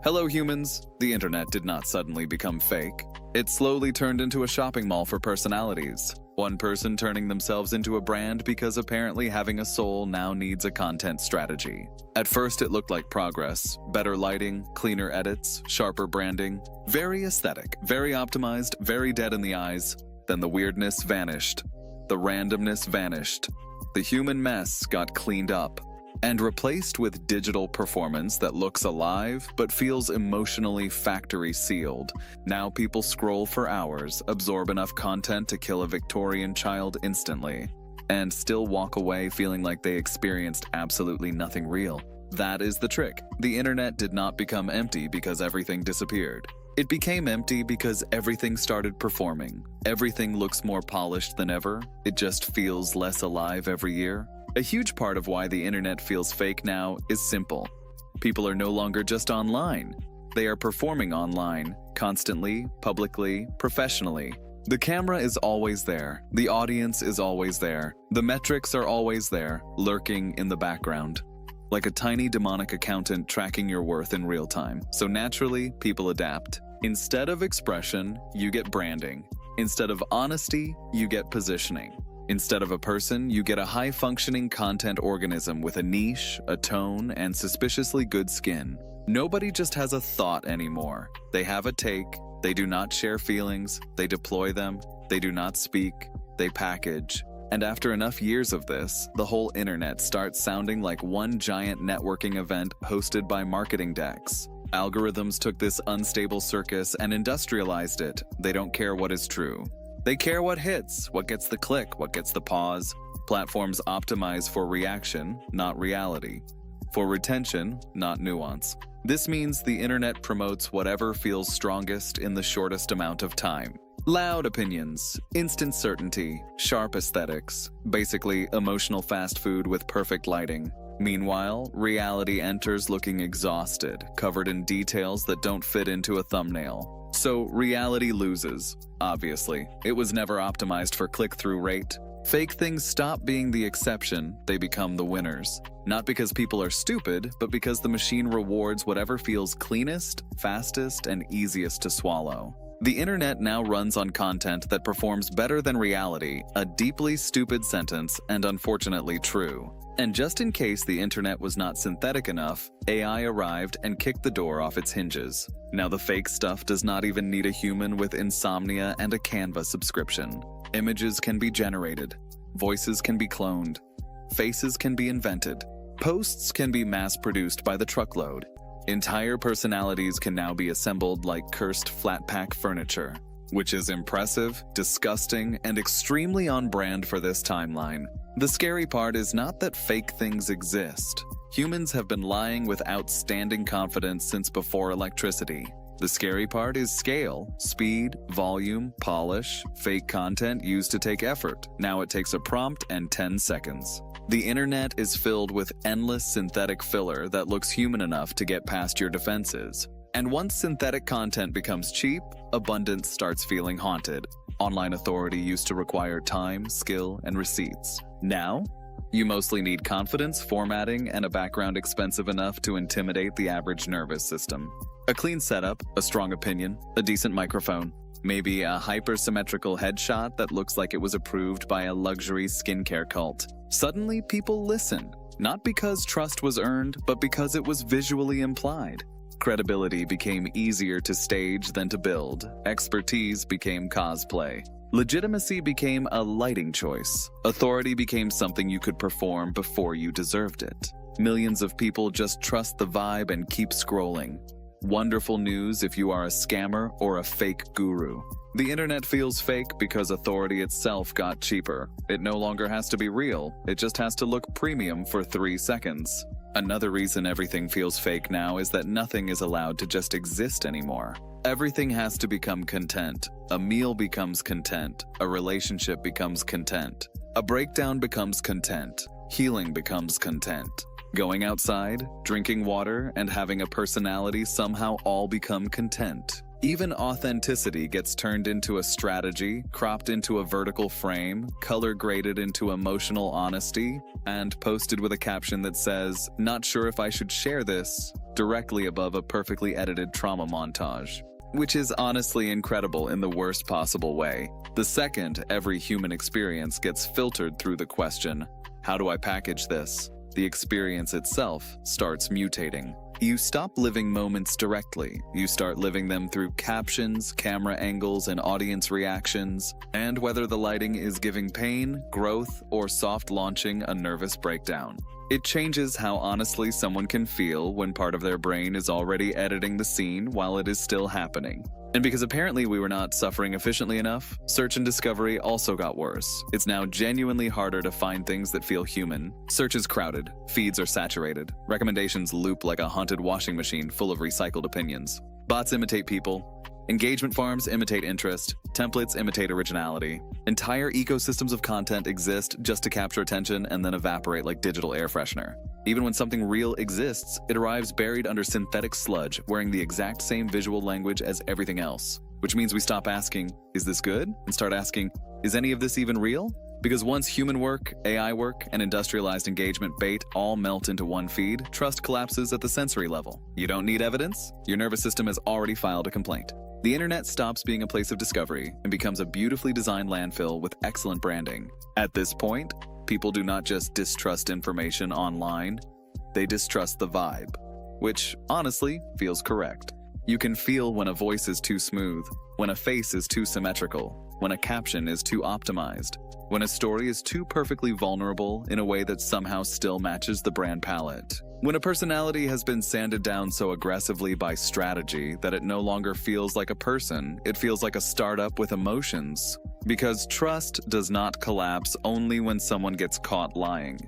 Hello humans, the internet did not suddenly become fake. It slowly turned into a shopping mall for personalities. One person turning themselves into a brand because apparently having a soul now needs a content strategy. At first it looked like progress, better lighting, cleaner edits, sharper branding, very aesthetic, very optimized, very dead in the eyes. Then the weirdness vanished. The randomness vanished. The human mess got cleaned up and replaced with digital performance that looks alive but feels emotionally factory sealed. Now people scroll for hours, absorb enough content to kill a Victorian child instantly, and still walk away feeling like they experienced absolutely nothing real. That is the trick. The internet did not become empty because everything disappeared. It became empty because everything started performing. Everything looks more polished than ever. It just feels less alive every year. A huge part of why the internet feels fake now is simple. People are no longer just online. They are performing online, constantly, publicly, professionally. The camera is always there. The audience is always there. The metrics are always there, lurking in the background. Like a tiny demonic accountant tracking your worth in real time. So naturally, people adapt. Instead of expression, you get branding. Instead of honesty, you get positioning. Instead of a person, you get a high-functioning content organism with a niche, a tone, and suspiciously good skin. Nobody just has a thought anymore. They have a take, they do not share feelings, they deploy them, they do not speak, they package. And after enough years of this, the whole internet starts sounding like one giant networking event hosted by marketing decks. Algorithms took this unstable circus and industrialized it. They don't care what is true. They care what hits, what gets the click, what gets the pause. Platforms optimize for reaction, not reality. For retention, not nuance. This means the internet promotes whatever feels strongest in the shortest amount of time. Loud opinions, instant certainty, sharp aesthetics, basically emotional fast food with perfect lighting. Meanwhile, reality enters looking exhausted, covered in details that don't fit into a thumbnail. So reality loses, obviously. It was never optimized for click-through rate. Fake things stop being the exception, they become the winners. Not because people are stupid, but because the machine rewards whatever feels cleanest, fastest, and easiest to swallow. The internet now runs on content that performs better than reality, a deeply stupid sentence and unfortunately true. And just in case the internet was not synthetic enough, AI arrived and kicked the door off its hinges. Now the fake stuff does not even need a human with insomnia and a Canva subscription. Images can be generated, voices can be cloned, faces can be invented, posts can be mass-produced by the truckload. Entire personalities can now be assembled like cursed flat-pack furniture, which is impressive, disgusting, and extremely on brand for this timeline. The scary part is not that fake things exist. Humans have been lying with outstanding confidence since before electricity. The scary part is scale, speed, volume, polish, fake content used to take effort. Now it takes a prompt and 10 seconds. The internet is filled with endless synthetic filler that looks human enough to get past your defenses. And once synthetic content becomes cheap, abundance starts feeling haunted. Online authority used to require time, skill, and receipts. Now, you mostly need confidence, formatting, and a background expensive enough to intimidate the average nervous system. A clean setup, a strong opinion, a decent microphone, maybe a hyper-symmetrical headshot that looks like it was approved by a luxury skincare cult. Suddenly, people listen, not because trust was earned, but because it was visually implied. Credibility became easier to stage than to build. Expertise became cosplay. Legitimacy became a lighting choice. Authority became something you could perform before you deserved it. Millions of people just trust the vibe and keep scrolling. Wonderful news if you are a scammer or a fake guru. The internet feels fake because authority itself got cheaper. It no longer has to be real, it just has to look premium for 3 seconds. Another reason everything feels fake now is that nothing is allowed to just exist anymore. Everything has to become content. A meal becomes content. A relationship becomes content. A breakdown becomes content. Healing becomes content. Going outside, drinking water, and having a personality somehow all become content. Even authenticity gets turned into a strategy, cropped into a vertical frame, color graded into emotional honesty, and posted with a caption that says, "Not sure if I should share this," directly above a perfectly edited trauma montage. Which is honestly incredible in the worst possible way. The second every human experience gets filtered through the question, "How do I package this?" the experience itself starts mutating. You stop living moments directly. You start living them through captions, camera angles, and audience reactions, and whether the lighting is giving pain, growth, or soft launching a nervous breakdown. It changes how honestly someone can feel when part of their brain is already editing the scene while it is still happening. And because apparently we were not suffering efficiently enough, search and discovery also got worse. It's now genuinely harder to find things that feel human. Search is crowded, feeds are saturated, recommendations loop like a haunted washing machine full of recycled opinions. Bots imitate people, engagement farms imitate interest, templates imitate originality. Entire ecosystems of content exist just to capture attention and then evaporate like digital air freshener. Even when something real exists, it arrives buried under synthetic sludge, wearing the exact same visual language as everything else. Which means we stop asking, "Is this good?" and start asking, "Is any of this even real?" Because once human work, AI work, and industrialized engagement bait all melt into one feed, trust collapses at the sensory level. You don't need evidence? Your nervous system has already filed a complaint. The internet stops being a place of discovery and becomes a beautifully designed landfill with excellent branding. At this point, people do not just distrust information online, they distrust the vibe, which honestly feels correct. You can feel when a voice is too smooth, when a face is too symmetrical, when a caption is too optimized, when a story is too perfectly vulnerable in a way that somehow still matches the brand palette. When a personality has been sanded down so aggressively by strategy that it no longer feels like a person, it feels like a startup with emotions. Because trust does not collapse only when someone gets caught lying.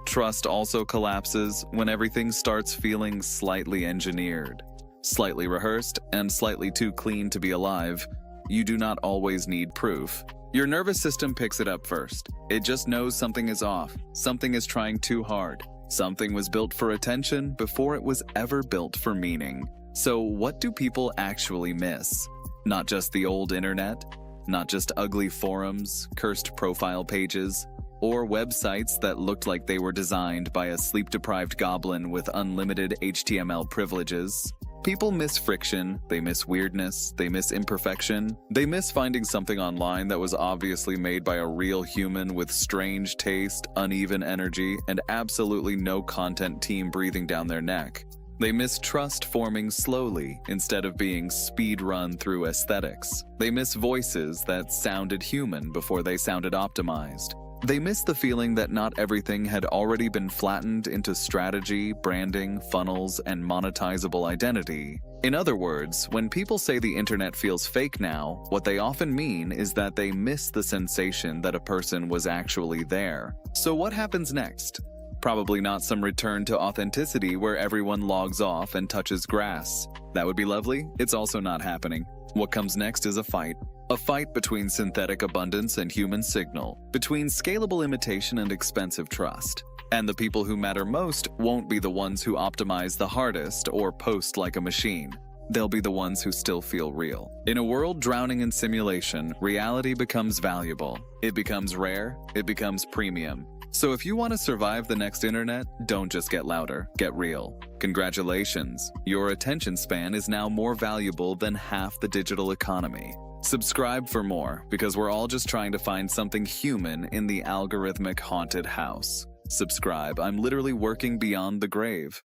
Trust also collapses when everything starts feeling slightly engineered, slightly rehearsed, and slightly too clean to be alive. You do not always need proof. Your nervous system picks it up first. It just knows something is off, something is trying too hard. Something was built for attention before it was ever built for meaning. So what do people actually miss? Not just the old internet, not just ugly forums, cursed profile pages, or websites that looked like they were designed by a sleep-deprived goblin with unlimited HTML privileges. People miss friction, they miss weirdness, they miss imperfection. They miss finding something online that was obviously made by a real human with strange taste, uneven energy, and absolutely no content team breathing down their neck. They miss trust forming slowly instead of being speed-run through aesthetics. They miss voices that sounded human before they sounded optimized. They miss the feeling that not everything had already been flattened into strategy, branding, funnels, and monetizable identity. In other words, when people say the internet feels fake now, what they often mean is that they miss the sensation that a person was actually there. So what happens next? Probably not some return to authenticity where everyone logs off and touches grass. That would be lovely. It's also not happening. What comes next is a fight. A fight between synthetic abundance and human signal, between scalable imitation and expensive trust. And the people who matter most won't be the ones who optimize the hardest or post like a machine. They'll be the ones who still feel real. In a world drowning in simulation, reality becomes valuable. It becomes rare, it becomes premium. So if you want to survive the next internet, don't just get louder, get real. Congratulations, your attention span is now more valuable than half the digital economy. Subscribe for more, because we're all just trying to find something human in the algorithmic haunted house. Subscribe, I'm literally working beyond the grave.